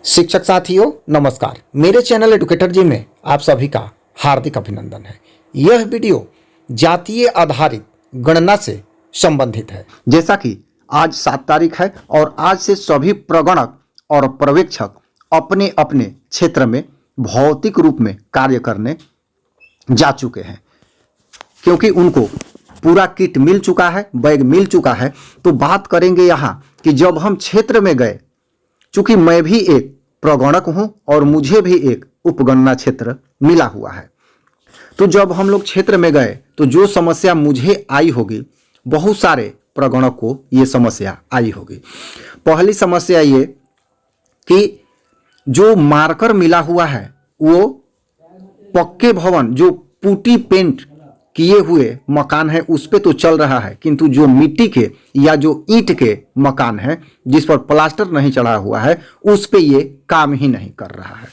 शिक्षक साथियों नमस्कार। मेरे चैनल एडुकेटर जी में आप सभी का हार्दिक अभिनंदन है। यह वीडियो जातीय आधारित गणना से संबंधित है। जैसा कि आज 7 तारीख है और आज से सभी प्रगणक और पर्यवेक्षक अपने अपने क्षेत्र में भौतिक रूप में कार्य करने जा चुके हैं, क्योंकि उनको पूरा किट मिल चुका है, बैग मिल चुका है। तो बात करेंगे यहाँ कि जब हम क्षेत्र में गए, चूंकि मैं भी एक प्रगणक हूं और मुझे भी एक उपगणना क्षेत्र मिला हुआ है, तो जब हम लोग क्षेत्र में गए तो जो समस्या मुझे आई होगी, बहुत सारे प्रगणक को ये समस्या आई होगी। पहली समस्या ये कि जो मार्कर मिला हुआ है वो पक्के भवन, जो पुटी पेंट किए हुए मकान है उस पे तो चल रहा है, किंतु जो मिट्टी के या जो ईंट के मकान है जिस पर प्लास्टर नहीं चढ़ा हुआ है उस पे ये काम ही नहीं कर रहा है।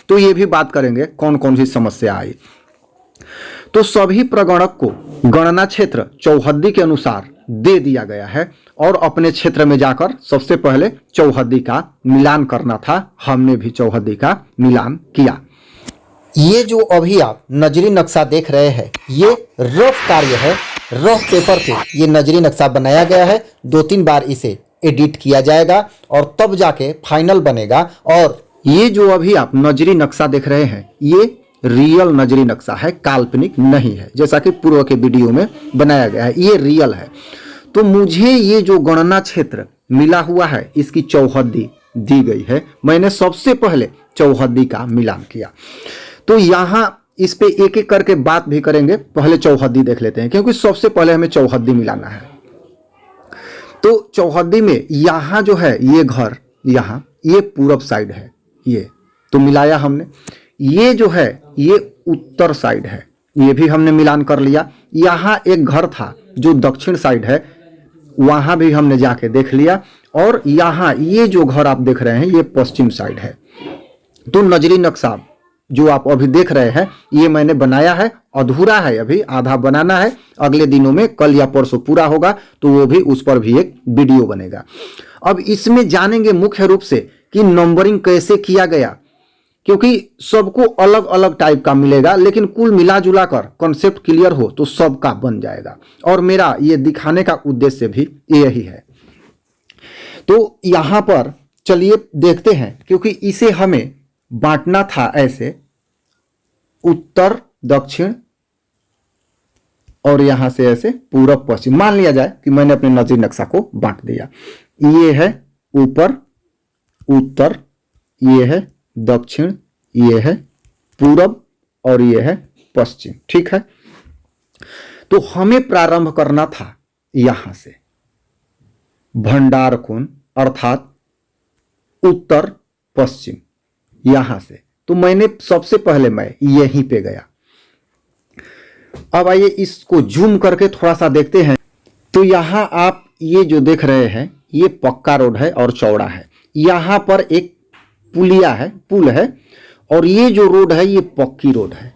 तो ये भी बात करेंगे कौन कौन सी समस्या आई। तो सभी प्रगणक को गणना क्षेत्र चौहद्दी के अनुसार दे दिया गया है और अपने क्षेत्र में जाकर सबसे पहले चौहद्दी का मिलान करना था। हमने भी चौहद्दी का मिलान किया। ये जो अभी आप नजरी नक्शा देख रहे हैं ये रफ कार्य है। रफ पेपर पे ये नजरी नक्शा बनाया गया है। 2-3 बार इसे एडिट किया जाएगा और तब जाके फाइनल बनेगा। और ये जो अभी आप नजरी नक्शा देख रहे हैं ये रियल नजरी नक्शा है, काल्पनिक नहीं है, जैसा कि पूर्व के वीडियो में बनाया गया है। ये रियल है। तो मुझे ये जो गणना क्षेत्र मिला हुआ है इसकी चौहद्दी दी गई है। मैंने सबसे पहले चौहद्दी का मिलान किया। तो यहाँ इस पे एक एक करके बात भी करेंगे। पहले चौहद्दी देख लेते हैं, क्योंकि सबसे पहले हमें चौहद्दी मिलाना है। तो चौहद्दी में यहाँ जो है ये घर, यहाँ ये पूरब साइड है, ये तो मिलाया हमने। ये जो है ये उत्तर साइड है, ये भी हमने मिलान कर लिया। यहाँ एक घर था जो दक्षिण साइड है, वहाँ भी हमने जाके देख लिया। और यहाँ ये जो घर आप देख रहे हैं ये पश्चिम साइड है। तो नजरी नक्शा जो आप अभी देख रहे हैं ये मैंने बनाया है, अधूरा है, अभी आधा बनाना है। अगले दिनों में कल या परसों पूरा होगा तो वो भी, उस पर भी एक वीडियो बनेगा। अब इसमें जानेंगे मुख्य रूप से कि नंबरिंग कैसे किया गया, क्योंकि सबको अलग अलग टाइप का मिलेगा, लेकिन कुल मिला जुला कर कॉन्सेप्ट क्लियर हो तो सबका बन जाएगा। और मेरा ये दिखाने का उद्देश्य भी यही है। तो यहां पर चलिए देखते हैं, क्योंकि इसे हमें बांटना था ऐसे, उत्तर दक्षिण और यहां से ऐसे पूरब पश्चिम। मान लिया जाए कि मैंने अपने नजरी नक्शा को बांट दिया। ये है ऊपर उत्तर, ये है दक्षिण, ये है पूरब और ये है पश्चिम। ठीक है। तो हमें प्रारंभ करना था यहां से, भंडार कोण अर्थात उत्तर पश्चिम, यहां से। तो मैंने सबसे पहले मैं यहीं पे गया। अब आइए इसको जूम करके थोड़ा सा देखते हैं। तो यहां आप ये जो देख रहे हैं ये पक्का रोड है और चौड़ा है। यहां पर एक पुलिया है, पुल है, और ये जो रोड है ये पक्की रोड है,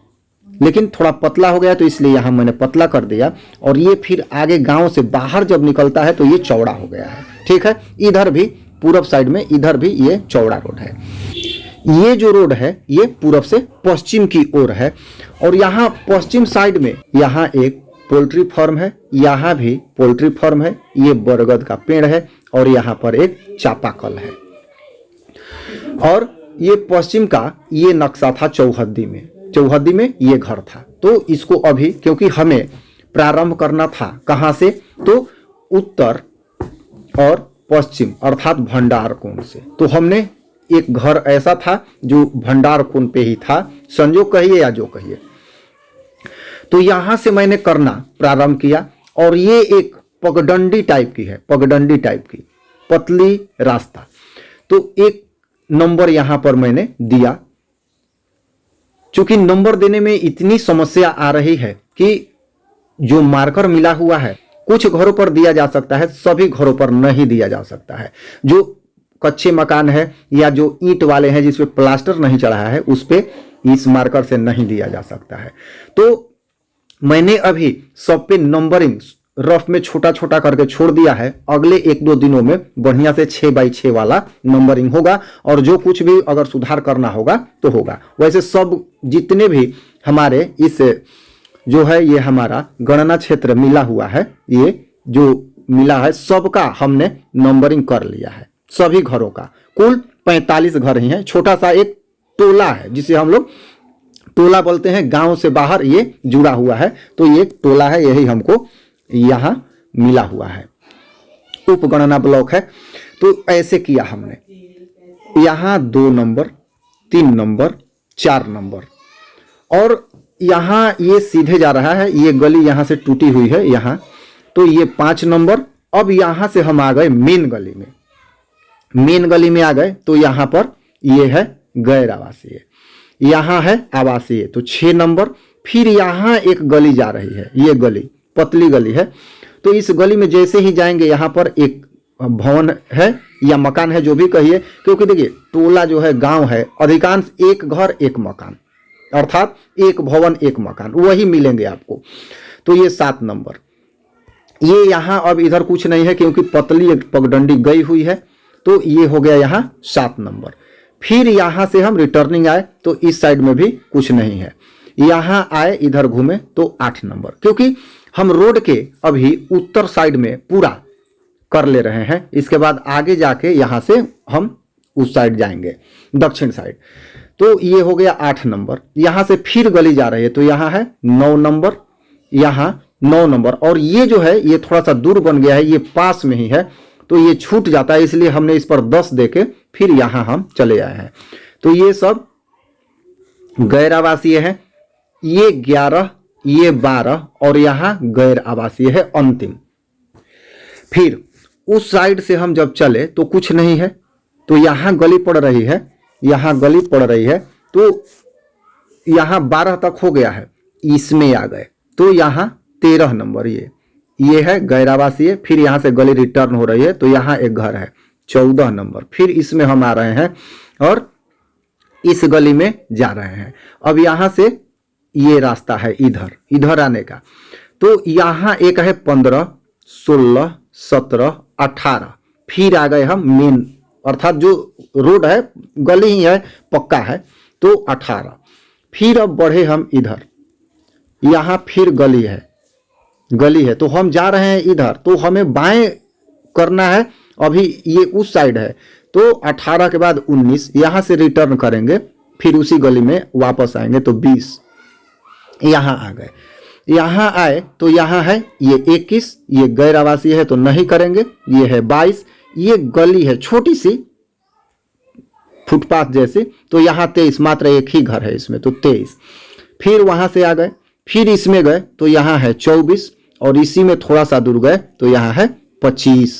लेकिन थोड़ा पतला हो गया तो इसलिए यहां मैंने पतला कर दिया। और ये फिर आगे गांव से बाहर जब निकलता है तो ये चौड़ा हो गया है। ठीक है। इधर भी पूरब साइड में इधर भी ये चौड़ा रोड है। ये जो रोड है ये पूरब से पश्चिम की ओर है। और यहाँ पश्चिम साइड में यहाँ एक पोल्ट्री फार्म है, यहाँ भी पोल्ट्री फार्म है, ये बरगद का पेड़ है और यहाँ पर एक चापाकल है। और ये पश्चिम का ये नक्शा था चौहद्दी में। चौहद्दी में ये घर था। तो इसको अभी, क्योंकि हमें प्रारंभ करना था कहाँ से, तो उत्तर और पश्चिम अर्थात भंडार कोण से। तो हमने एक घर ऐसा था जो भंडार कोण पे ही था, संजोग कहिए या जो कहिए। तो यहां से मैंने करना प्रारंभ किया। और ये एक पगडंडी टाइप की है, पगडंडी टाइप की पतली रास्ता। तो एक नंबर यहां पर मैंने दिया। चूंकि नंबर देने में इतनी समस्या आ रही है कि जो मार्कर मिला हुआ है कुछ घरों पर दिया जा सकता है, सभी घरों पर नहीं दिया जा सकता है। जो कच्चे मकान है या जो ईंट वाले हैं जिसपे प्लास्टर नहीं चढ़ा है उस पे इस मार्कर से नहीं दिया जा सकता है। तो मैंने अभी सब पे नंबरिंग रफ में छोटा छोटा करके छोड़ दिया है। अगले 1-2 दिनों में बढ़िया से 6x6 वाला नंबरिंग होगा और जो कुछ भी अगर सुधार करना होगा तो होगा। वैसे सब जितने भी हमारे इस जो है ये हमारा गणना क्षेत्र मिला हुआ है, ये जो मिला है सबका हमने नंबरिंग कर लिया है, सभी घरों का। कुल 45 घर ही हैं। छोटा सा एक टोला है जिसे हम लोग टोला बोलते हैं, गांव से बाहर ये जुड़ा हुआ है, तो ये टोला है, यही हमको यहाँ मिला हुआ है, उपगणना ब्लॉक है। तो ऐसे किया हमने, यहाँ 2 नंबर, 3 नंबर, 4 नंबर, और यहाँ ये सीधे जा रहा है, ये गली यहाँ से टूटी हुई है यहाँ, तो ये 5 नंबर। अब यहाँ से हम आ गए मेन गली में, मेन गली में आ गए तो यहाँ पर ये है गैर आवासीय, यहाँ है आवासीय, तो 6 नंबर। फिर यहाँ एक गली जा रही है, ये गली पतली गली है, तो इस गली में जैसे ही जाएंगे यहाँ पर एक भवन है या मकान है, जो भी कहिए, क्योंकि देखिए टोला जो है गांव है, अधिकांश एक घर एक मकान, अर्थात एक भवन एक मकान वही मिलेंगे आपको। तो ये 7 नंबर, ये यहाँ अब इधर कुछ नहीं है क्योंकि पतली एक पगडंडी गई हुई है, तो ये हो गया यहाँ 7 नंबर। फिर यहाँ से हम रिटर्निंग आए तो इस साइड में भी कुछ नहीं है, यहाँ आए इधर घूमे तो 8 नंबर, क्योंकि हम रोड के अभी उत्तर साइड में पूरा कर ले रहे हैं। इसके बाद आगे जाके यहाँ से हम उस साइड जाएंगे दक्षिण साइड, तो ये हो गया 8 नंबर। यहाँ से फिर गली जा रही है तो यहाँ है 9 नंबर, यहाँ 9 नंबर, और ये जो है ये थोड़ा सा दूर बन गया है, ये पास में ही है तो ये छूट जाता है, इसलिए हमने इस पर 10 देके फिर यहाँ हम चले आए हैं। तो ये सब गैर आवासीय है, ये 11, ये 12 और यहाँ गैर आवासीय है अंतिम। फिर उस साइड से हम जब चले तो कुछ नहीं है, तो यहाँ गली पड़ रही है, यहाँ गली पड़ रही है, तो यहाँ 12 तक हो गया है, इसमें आ गए तो यहाँ 13 नंबर ये है गैर आवासीय। फिर यहाँ से गली रिटर्न हो रही है तो यहाँ एक घर है 14 नंबर, फिर इसमें हम आ रहे हैं और इस गली में जा रहे हैं। अब यहाँ से ये रास्ता है इधर आने का, तो यहाँ एक है 15, 16, 17, 18, फिर आ गए हम मेन, अर्थात जो रोड है गली ही है पक्का है, तो 18। फिर अब बढ़े हम इधर, यहाँ फिर गली है तो हम जा रहे हैं इधर, तो हमें बाएं करना है, अभी ये उस साइड है, तो 18 के बाद 19, यहाँ से रिटर्न करेंगे, फिर उसी गली में वापस आएंगे तो 20, यहाँ आ गए। यहाँ आए तो यहाँ है ये 21, ये गैर आवासीय है तो नहीं करेंगे, ये है 22, ये गली है छोटी सी फुटपाथ जैसी, तो यहाँ 23, मात्र एक ही घर है इसमें तो 23। फिर वहां से आ गए, फिर इसमें गए तो यहाँ है 24, और इसी में थोड़ा सा दूर गए तो यहाँ है 25।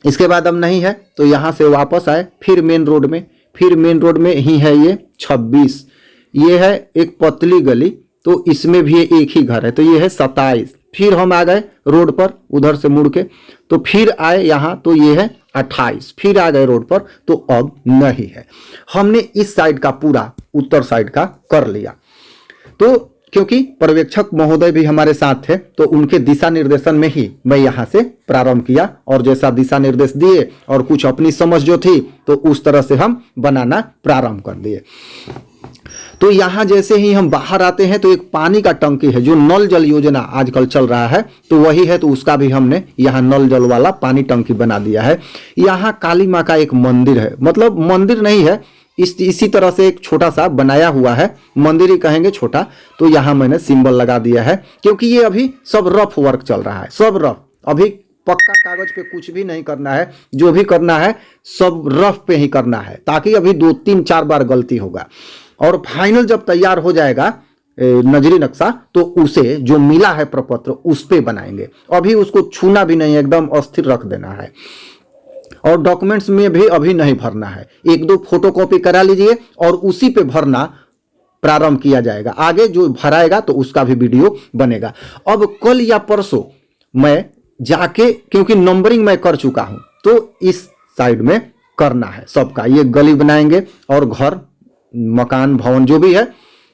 इसके बाद अब नहीं है तो यहाँ से वापस आए, फिर मेन रोड में ही है ये 26, ये है एक पतली गली, तो इसमें भी एक ही घर है तो ये है 27। फिर हम आ गए रोड पर उधर से मुड़ के, तो फिर आए यहाँ तो ये है 28, फिर आ गए रोड पर तो अब नहीं है। हमने इस साइड का पूरा उत्तर साइड का कर लिया, तो क्योंकि पर्यवेक्षक महोदय भी हमारे साथ थे तो उनके दिशा निर्देशन में ही मैं यहाँ से प्रारंभ किया, और जैसा दिशा निर्देश दिए और कुछ अपनी समझ जो थी तो उस तरह से हम बनाना प्रारंभ कर दिए। तो यहाँ जैसे ही हम बाहर आते हैं तो एक पानी का टंकी है, जो नल जल योजना आजकल चल रहा है तो वही है, तो उसका भी हमने यहाँ नल जल वाला पानी टंकी बना दिया है। यहाँ काली माँ का एक मंदिर है, मतलब मंदिर नहीं है, इसी तरह से एक छोटा सा बनाया हुआ है, मंदिर ही कहेंगे छोटा, तो यहाँ मैंने सिंबल लगा दिया है, क्योंकि ये अभी सब रफ वर्क चल रहा है, सब रफ, अभी पक्का कागज पे कुछ भी नहीं करना है, जो भी करना है सब रफ पे ही करना है, ताकि अभी 2, 3, 4 बार गलती होगा, और फाइनल जब तैयार हो जाएगा नजरी नक्शा तो उसे जो मिला है प्रपत्र उस पे बनाएंगे। अभी उसको छूना भी नहीं, एकदम अस्थिर रख देना है, और डॉक्यूमेंट्स में भी अभी नहीं भरना है, 1-2 फोटोकॉपी करा लीजिए और उसी पे भरना प्रारंभ किया जाएगा। आगे जो भराएगा तो उसका भी वीडियो बनेगा। अब कल या परसों मैं जाके, क्योंकि नंबरिंग मैं कर चुका हूं, तो इस साइड में करना है सबका, ये गली बनाएंगे और घर, मकान, भवन जो भी है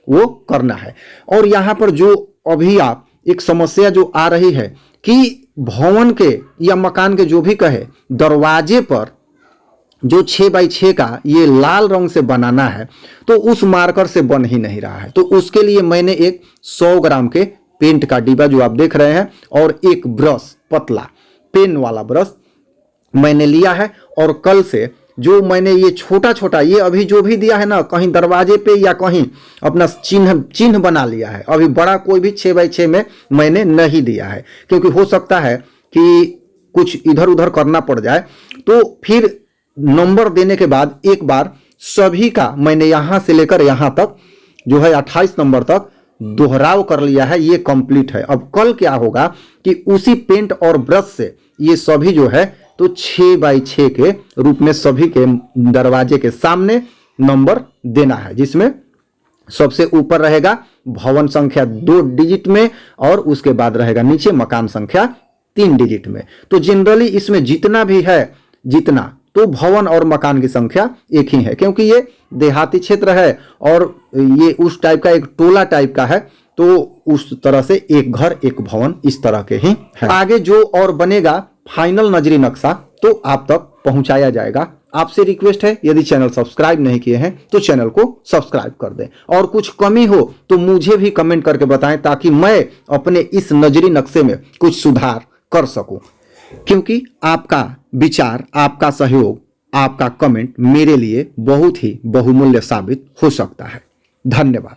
वो करना है। और यहाँ पर जो अभी आप एक समस्या जो आ रही है, कि भवन के या मकान के जो भी कहे, दरवाजे पर जो 6x6 का ये लाल रंग से बनाना है तो उस मार्कर से बन ही नहीं रहा है। तो उसके लिए मैंने एक 100 ग्राम के पेंट का डिब्बा जो आप देख रहे हैं और एक ब्रश, पतला पेन वाला ब्रश मैंने लिया है। और कल से जो मैंने ये छोटा छोटा, ये अभी जो भी दिया है ना, कहीं दरवाजे पे या कहीं अपना चिन्ह बना लिया है। अभी बड़ा कोई भी 6x6 में मैंने नहीं दिया है, क्योंकि हो सकता है कि कुछ इधर उधर करना पड़ जाए। तो फिर नंबर देने के बाद एक बार सभी का मैंने यहाँ से लेकर यहाँ तक जो है 28 नंबर तक दोहराव कर लिया है। ये कंप्लीट है। अब कल क्या होगा कि उसी पेंट और ब्रश से ये सभी जो है तो 6x6 के रूप में सभी के दरवाजे के सामने नंबर देना है, जिसमें सबसे ऊपर रहेगा भवन संख्या 2 डिजिट में और उसके बाद रहेगा नीचे मकान संख्या 3 डिजिट में। तो जनरली इसमें जितना भी है, जितना तो भवन और मकान की संख्या एक ही है, क्योंकि ये देहाती क्षेत्र है और ये उस टाइप का एक टोला टाइप का है। तो उस तरह से एक घर एक भवन इस तरह के ही है। आगे जो और बनेगा फाइनल नजरी नक्शा तो आप तक पहुंचाया जाएगा। आपसे रिक्वेस्ट है, यदि चैनल सब्सक्राइब नहीं किए हैं तो चैनल को सब्सक्राइब कर दें, और कुछ कमी हो तो मुझे भी कमेंट करके बताएं, ताकि मैं अपने इस नजरी नक्शे में कुछ सुधार कर सकूं। क्योंकि आपका विचार, आपका सहयोग, आपका कमेंट मेरे लिए बहुत ही बहुमूल्य साबित हो सकता है। धन्यवाद।